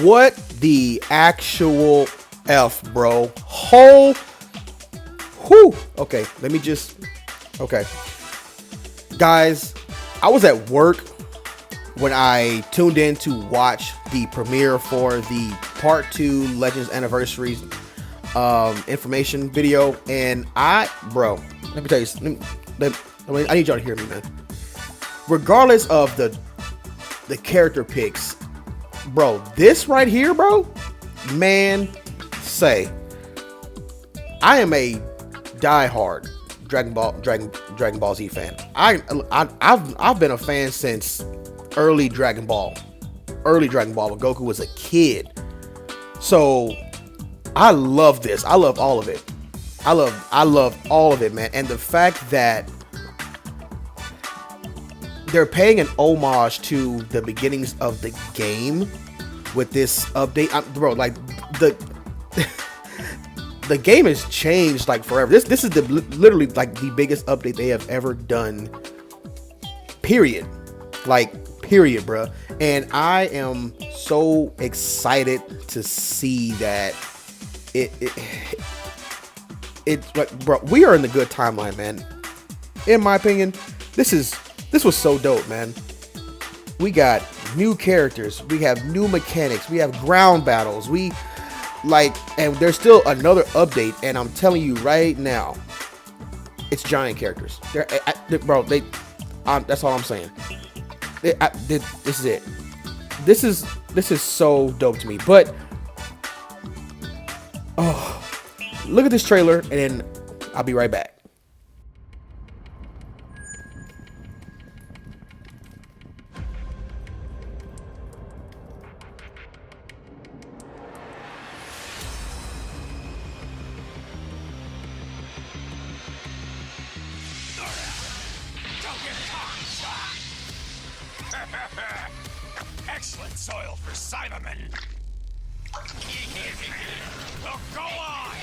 What the actual F, bro? Whole. Whew. Okay, let me just. Okay. Guys, I was at work when I tuned in to watch the premiere for the Part 2 Legends Anniversary information video. And bro, let me tell you, I need y'all to hear me, man. Regardless of the character picks, bro, this right here, bro, man, I am a diehard Dragon Ball Z fan. I've been a fan since early Dragon Ball when Goku was a kid. So I love this. I love all of it. I love all of it, man. And the fact that they're paying an homage to the beginnings of the game with this update, bro. Like the game has changed like forever. This is literally like the biggest update they have ever done. Period. Like period, bro. And I am so excited to see that it's like, bro, we are in the good timeline, man. In my opinion, this was so dope, man. We got new characters, we have new mechanics, we have ground battles, and there's still another update, and I'm telling you right now, it's giant characters. That's all I'm saying. This is it. This is so dope to me. But look at this trailer, and then I'll be right back. Excellent soil for Cybermen. Well, go on.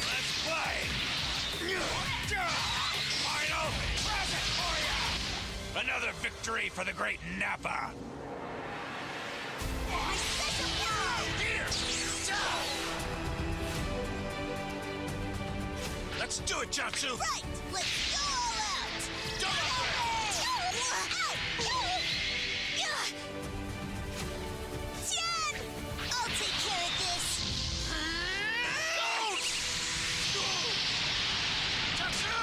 Let's play. Final present for you. Another victory for the great Nappa. Let's do it, Jatsu! Right! Let's go all out! Go Jen! I'll take care of this! Jatsu!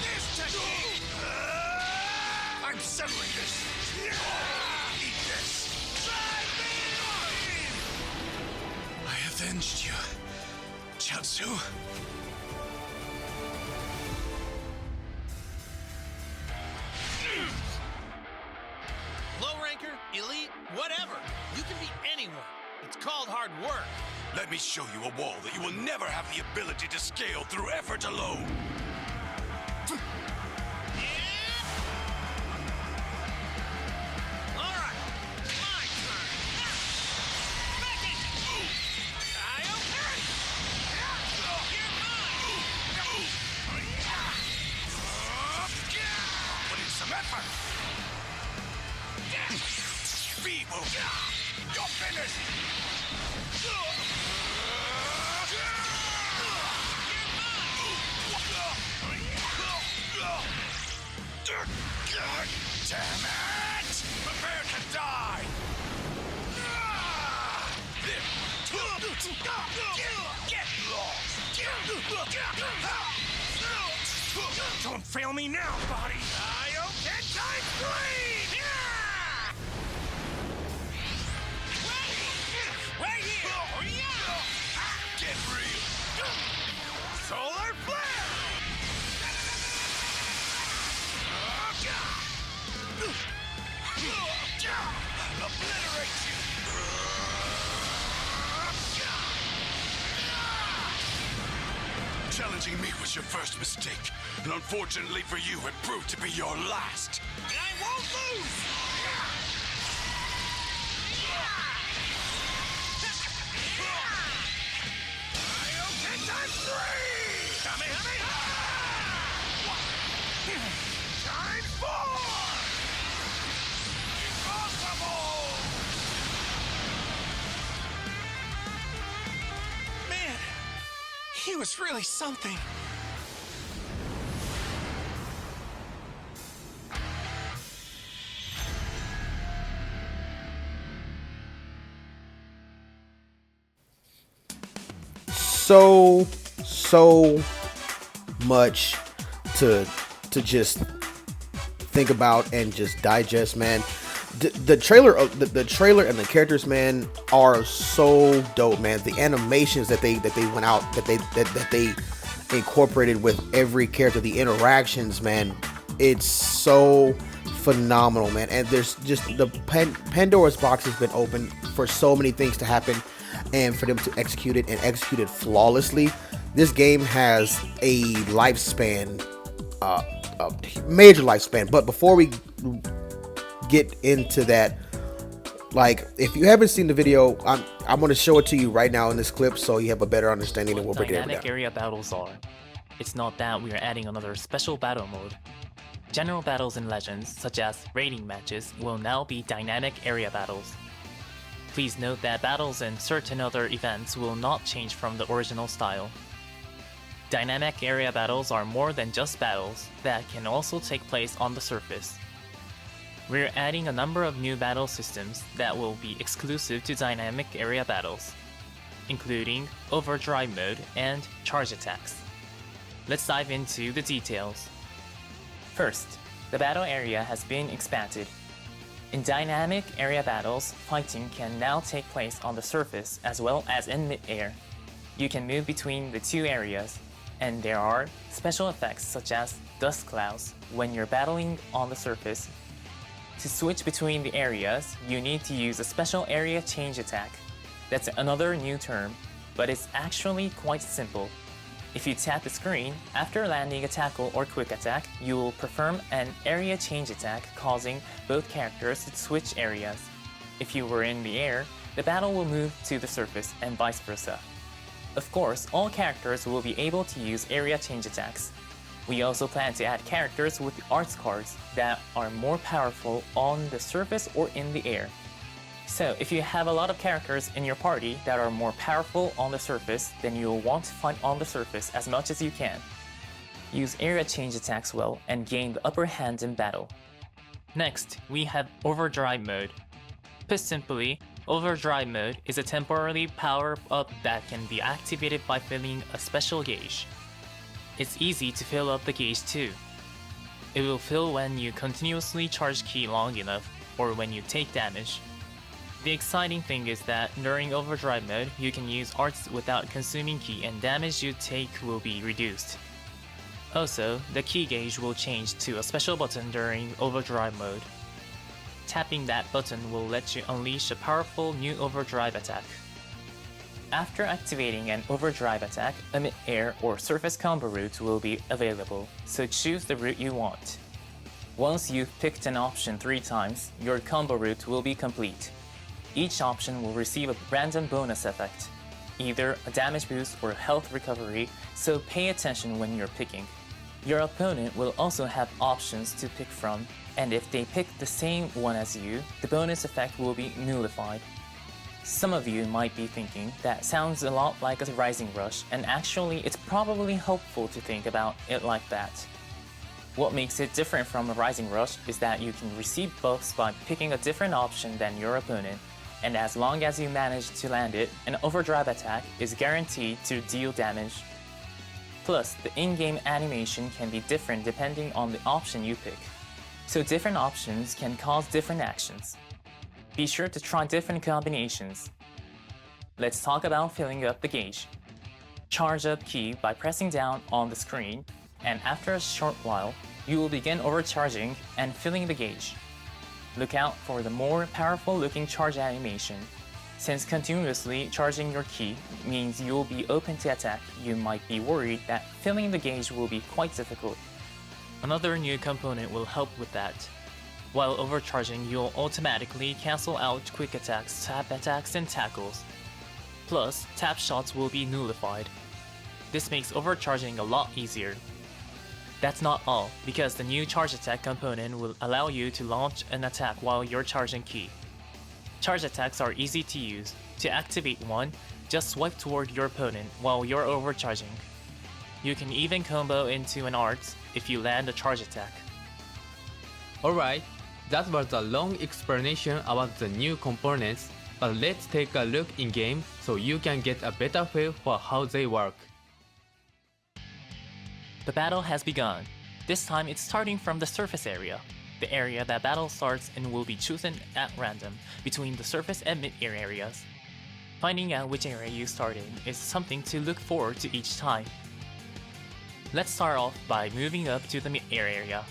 This technique! I'm settling this! Eat this! I avenged you, Jatsu. Low ranker, elite, whatever. You can be anyone. It's called hard work. Let me show you a wall that you will never have the ability to scale through effort alone. Speed move! You're finished! Damn it! Prepare to die! Get lost! Don't fail me now, body! Ten times three! Wait here! Get real! Solar flare! Obliterate you! Challenging me was your first mistake, and unfortunately for you, it proved to be your last. And I won't lose! Hadouken times 3! Kamehameha! Times 4! Impossible! Man, he was really something. So much to just think about and just digest, man. The trailer and the characters, man, are so dope, man. The animations that they went out that they incorporated with every character, the interactions, man, it's so phenomenal, man. And there's just the Pandora's box has been open for so many things to happen, and for them to execute it and execute it flawlessly. This game has a lifespan, a major lifespan. But before we get into that, like, if you haven't seen the video, I'm going to show it to you right now in this clip so you have a better understanding of what we're doing. Dynamic area battles are. It's not that we are adding another special battle mode. General battles in Legends, such as raiding matches, will now be dynamic area battles. Please note that battles and certain other events will not change from the original style. Dynamic area battles are more than just battles that can also take place on the surface. We're adding a number of new battle systems that will be exclusive to dynamic area battles, including overdrive mode and charge attacks. Let's dive into the details. First, the battle area has been expanded. In dynamic area battles, fighting can now take place on the surface as well as in mid-air. You can move between the two areas, and there are special effects such as dust clouds when you're battling on the surface. To switch between the areas, you need to use a special area change attack. That's another new term, but it's actually quite simple. If you tap the screen, after landing a tackle or quick attack, you will perform an area change attack, causing both characters to switch areas. If you were in the air, the battle will move to the surface and vice versa. Of course, all characters will be able to use area change attacks. We also plan to add characters with arts cards that are more powerful on the surface or in the air. So, if you have a lot of characters in your party that are more powerful on the surface, then you'll want to fight on the surface as much as you can. Use area change attacks well and gain the upper hand in battle. Next, we have Overdrive mode. Put simply, Overdrive mode is a temporary power-up that can be activated by filling a special gauge. It's easy to fill up the gauge too. It will fill when you continuously charge ki long enough or when you take damage. The exciting thing is that during overdrive mode, you can use arts without consuming ki and damage you take will be reduced. Also, the ki gauge will change to a special button during overdrive mode. Tapping that button will let you unleash a powerful new overdrive attack. After activating an overdrive attack, a mid-air or surface combo route will be available, so choose the route you want. Once you've picked an option 3 times, your combo route will be complete. Each option will receive a random bonus effect, either a damage boost or health recovery, so pay attention when you're picking. Your opponent will also have options to pick from, and if they pick the same one as you, the bonus effect will be nullified. Some of you might be thinking that sounds a lot like a Rising Rush, and actually it's probably helpful to think about it like that. What makes it different from a Rising Rush is that you can receive buffs by picking a different option than your opponent, and as long as you manage to land it, an overdrive attack is guaranteed to deal damage. Plus, the in-game animation can be different depending on the option you pick, so different options can cause different actions. Be sure to try different combinations. Let's talk about filling up the gauge. Charge up ki by pressing down on the screen, and after a short while, you will begin overcharging and filling the gauge. Look out for the more powerful looking charge animation. Since continuously charging your ki means you'll be open to attack, you might be worried that filling the gauge will be quite difficult. Another new component will help with that. While overcharging, you'll automatically cancel out quick attacks, tap attacks, and tackles. Plus, tap shots will be nullified. This makes overcharging a lot easier. That's not all, because the new charge attack component will allow you to launch an attack while you're charging ki. Charge attacks are easy to use. To activate one, just swipe toward your opponent while you're overcharging. You can even combo into an art if you land a charge attack. Alright, that was a long explanation about the new components, but let's take a look in game so you can get a better feel for how they work. The battle has begun. This time it's starting from the surface area. The area that battle starts and will be chosen at random between the surface and mid-air areas. Finding out which area you start in is something to look forward to each time. Let's start off by moving up to the mid-air area.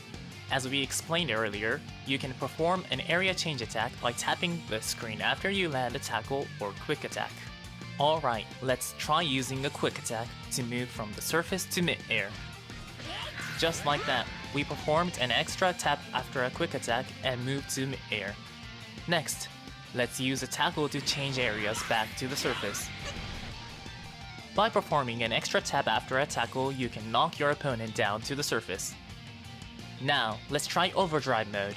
As we explained earlier, you can perform an area change attack by tapping the screen after you land a tackle or quick attack. Alright, let's try using a quick attack to move from the surface to mid-air. Just like that, we performed an extra tap after a quick attack and moved to mid-air. Next, let's use a tackle to change areas back to the surface. By performing an extra tap after a tackle, you can knock your opponent down to the surface. Now, let's try overdrive mode.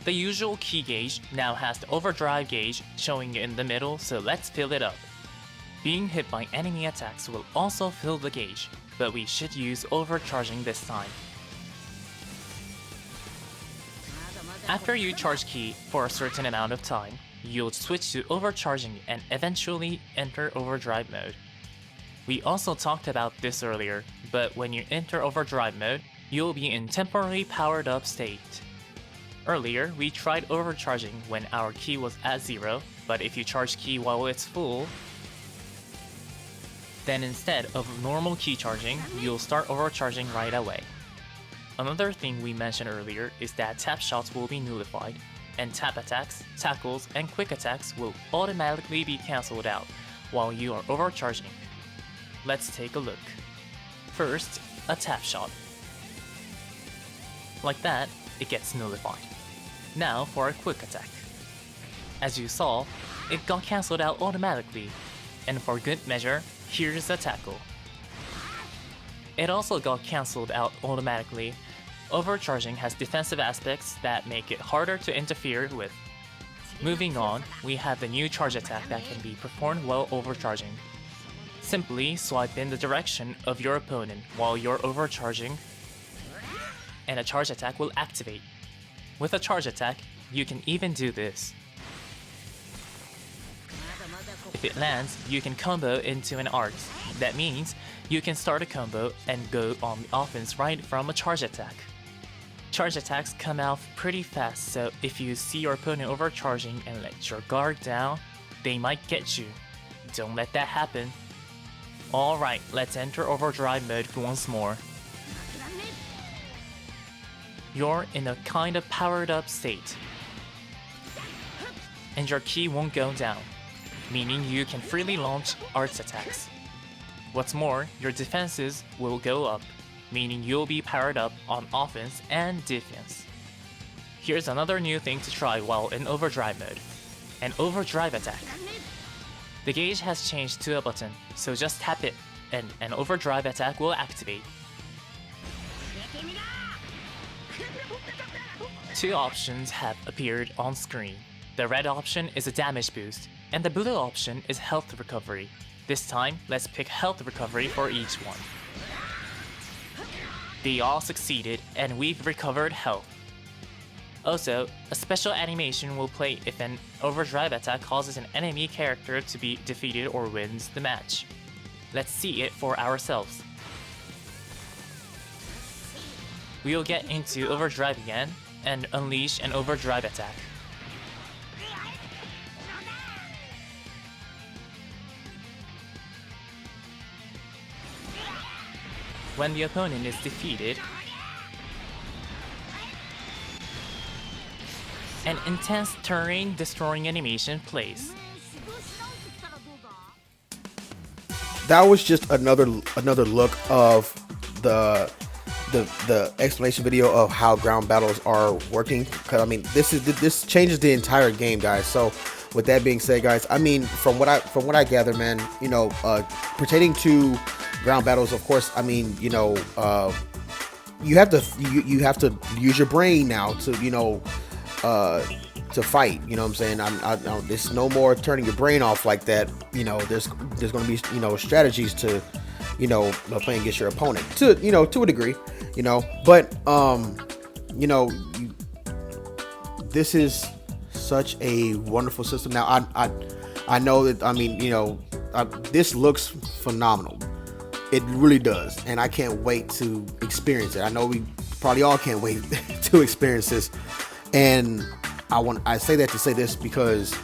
The usual ki gauge now has the overdrive gauge showing in the middle, so let's fill it up. Being hit by enemy attacks will also fill the gauge, but we should use overcharging this time. After you charge ki for a certain amount of time, you'll switch to overcharging and eventually enter overdrive mode. We also talked about this earlier, but when you enter overdrive mode, you'll be in temporary powered up state. Earlier, we tried overcharging when our ki was at 0, but if you charge ki while it's full, then instead of normal ki charging, you'll start overcharging right away. Another thing we mentioned earlier is that tap shots will be nullified, and tap attacks, tackles, and quick attacks will automatically be cancelled out while you are overcharging. Let's take a look. First, a tap shot. Like that, it gets nullified. Now for a quick attack. As you saw, it got cancelled out automatically, and for good measure, here's a tackle. It also got cancelled out automatically. Overcharging has defensive aspects that make it harder to interfere with. Moving on, we have the new charge attack that can be performed while overcharging. Simply swipe in the direction of your opponent while you're overcharging, and a charge attack will activate. With a charge attack, you can even do this. If it lands, you can combo into an art. That means you can start a combo and go on the offense right from a charge attack. Charge attacks come out pretty fast, so if you see your opponent overcharging and let your guard down, they might get you. Don't let that happen. Alright, let's enter overdrive mode once more. You're in a kind of powered up state, and your ki won't go down, meaning you can freely launch arts attacks. What's more, your defenses will go up, meaning you'll be powered up on offense and defense. Here's another new thing to try while in overdrive mode: an overdrive attack. The gauge has changed to a button, so just tap it and an overdrive attack will activate. Two options have appeared on screen. The red option is a damage boost, and the blue option is health recovery. This time, let's pick health recovery for each one. They all succeeded, and we've recovered health. Also, a special animation will play if an overdrive attack causes an enemy character to be defeated or wins the match. Let's see it for ourselves. We'll get into overdrive again and unleash an overdrive attack. When the opponent is defeated, an intense terrain destroying animation plays. that was just another look of the explanation video of how ground battles are working. Because I mean, this changes the entire game, guys. So with that being said, guys, I mean, from what I gather, man, you know, pertaining to ground battles, of course, I mean, you know, you have to use your brain now to, you know, to fight. You know what I'm saying? There's no more turning your brain off like that. You know, there's going to be, you know, strategies to, you know, playing against your opponent to, you know, to a degree, you know, but you know, this is such a wonderful system. Now I know that, I mean, you know, this looks phenomenal. It really does, and I can't wait to experience it. I know we probably all can't wait to experience this, and I say that to say this because,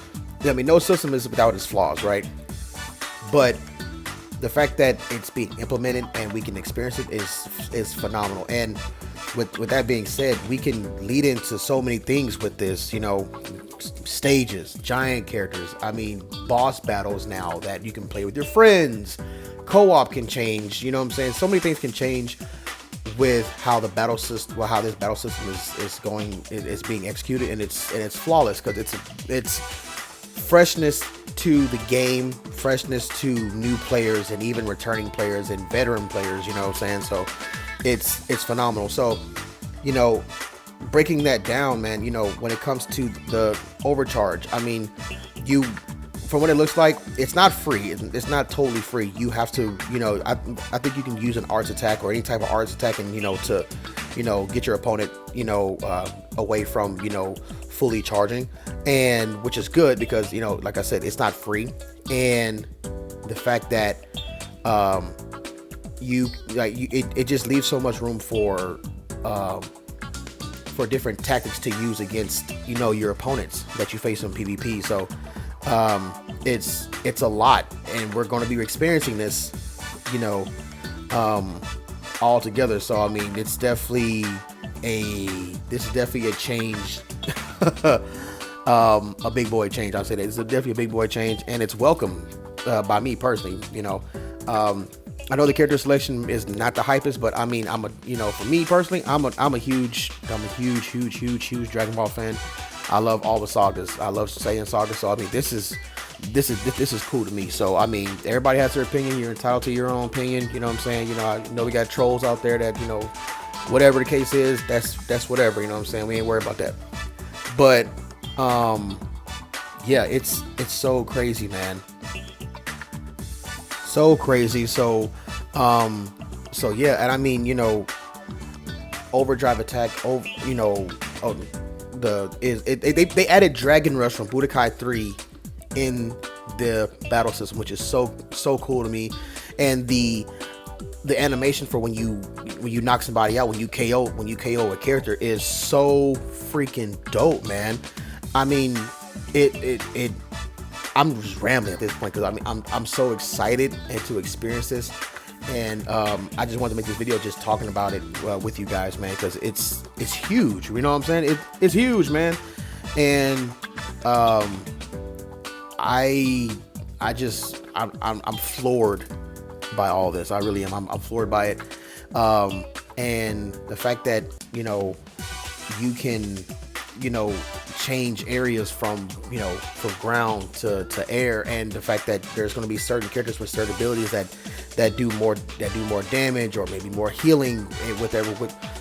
I mean, no system is without its flaws, right? But the fact that it's being implemented and we can experience it is phenomenal. And with that being said, we can lead into so many things with this, you know, stages, giant characters, I mean, boss battles now that you can play with your friends. Co-op can change, you know what I'm saying? So many things can change with how the battle system, well, how this battle system is being executed, and it's flawless because it's freshness to the game, freshness to new players and even returning players and veteran players, you know what I'm saying? So it's phenomenal. So, you know, breaking that down, man, you know, when it comes to the overcharge, I mean, from what it looks like, it's not free. It's not totally free. You have to, you know, I think you can use an arts attack or any type of arts attack, and, you know, to, you know, get your opponent, you know, away from, you know, fully charging, and which is good because, you know, like I said, it's not free. And the fact that it just leaves so much room for different tactics to use against, you know, your opponents that you face in PvP. So it's a lot, and we're going to be experiencing this, you know, all together. So I mean, this is definitely a change, a big boy change. I'll say that it's definitely a big boy change, and it's welcome by me personally. You know, I know the character selection is not the hypest, but I mean, you know, for me personally, I'm a huge Dragon Ball fan. I love all the sagas. I love Saiyan saga. So I mean, this is cool to me. So I mean, everybody has their opinion. You're entitled to your own opinion. You know what I'm saying? You know, I know we got trolls out there that, you know, whatever the case is, that's whatever. You know what I'm saying? We ain't worried about that. But yeah, it's so crazy, man. So crazy. So yeah, and I mean, you know, overdrive attack. You know, they added Dragon Rush from Budokai 3 in the battle system, which is so cool to me. And the animation for when you knock somebody out, when you KO a character, is so freaking dope, man. I mean, I'm just rambling at this point because I mean, I'm so excited and to experience this, and I just wanted to make this video just talking about it with you guys, man, because it's huge. You know what I'm saying? It's huge, man. And I'm floored by all this. I really am. I'm floored by it. And the fact that, you know, you can, you know, change areas from ground to air, and the fact that there's going to be certain characters with certain abilities that do more damage or maybe more healing with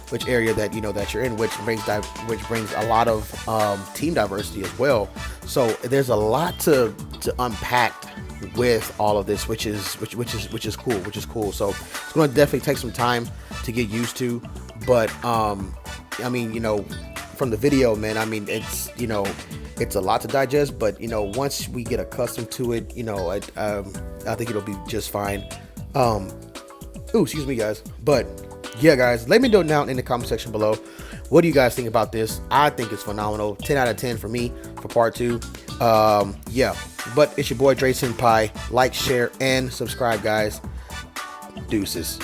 which area that, you know, that you're in, which brings a lot of team diversity as well. So there's a lot to unpack with all of this, which is cool. So it's going to definitely take some time to get used to, but I mean, you know, from the video, man, I mean, it's, you know, it's a lot to digest, but, you know, once we get accustomed to it, you know, I think it'll be just fine. Excuse me, guys. But yeah, guys, let me know down in the comment section below, what do you guys think about this? I think it's phenomenal. 10 out of 10 for me for part 2. Yeah, but it's your boy Dre Senpai. Like, share, and subscribe, guys. Deuces.